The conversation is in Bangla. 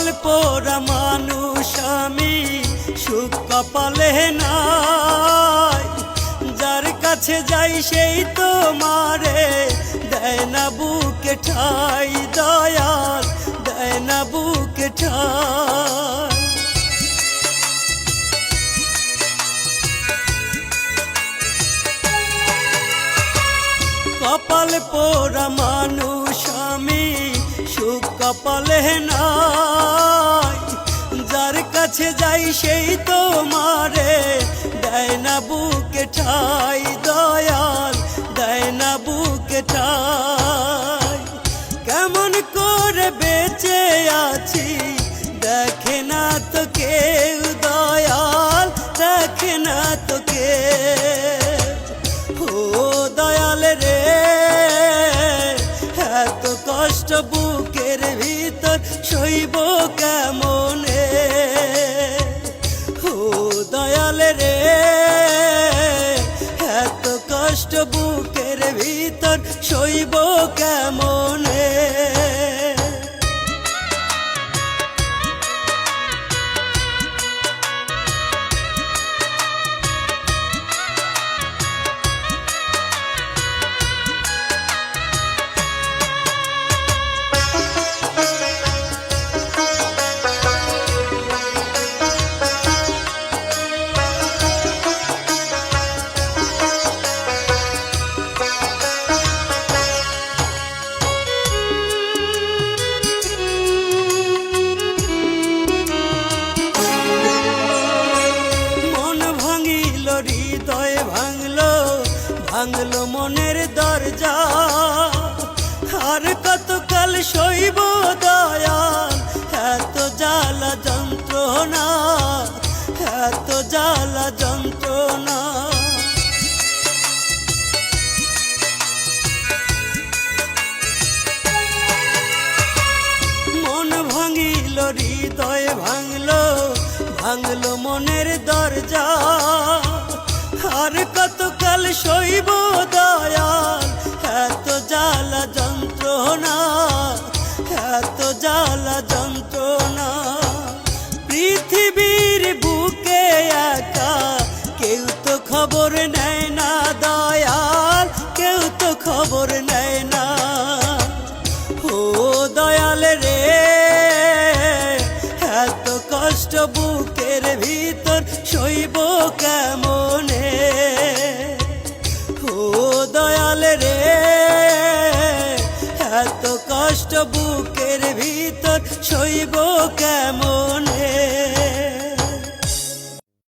কপাল পোড়া মানুষ আমি, সুখ কপালে নাই। যার কাছে যাই সেই তো মারে দেয় না বুকে ঠাই, দয়াল দেয় না বুকে ঠাই। কপাল পোড়া মানুষ আমি, সুখ কপালে নাই। যার কাছে যাই সেই তো মারে দেয় না বুকে ঠাই, দয়াল দেয় না বুকে ঠাই। কেমন করে বেঁচে আছি দেখে না তো কেউ, দয়াল দেখে না তো কেউ। ও দয়াল রে, এত কষ্ট বুকের ভিতর সইব কেমনে। ও দয়াল রে, এত কষ্ট বুকের ভিতর সইব কেমনে। হৃদয় ভাঙলো ভাঙলো মনের দরজা, আর কতকাল সইব দয়াল এত জ্বালা যন্ত্রণা, এত জ্বালা যন্ত্রণা। মন ভাঙিল হৃদয় ভাঙলো ভাঙলো মনের দরজা, আর কতকাল সইব দয়াল এত জ্বালা যন্ত্রণা, এত জ্বালা যন্ত্রণা। পৃথিবীর বুকে একা কেউ তো খবর নেয় না দয়াল, কেউ তো খবর নেয় না। ও দয়াল রে, এত কষ্ট বুকের ভিতর সইব কেমনে। ও দয়াল রে, এত কষ্ট বুকের ভিতর সইব কেমনে।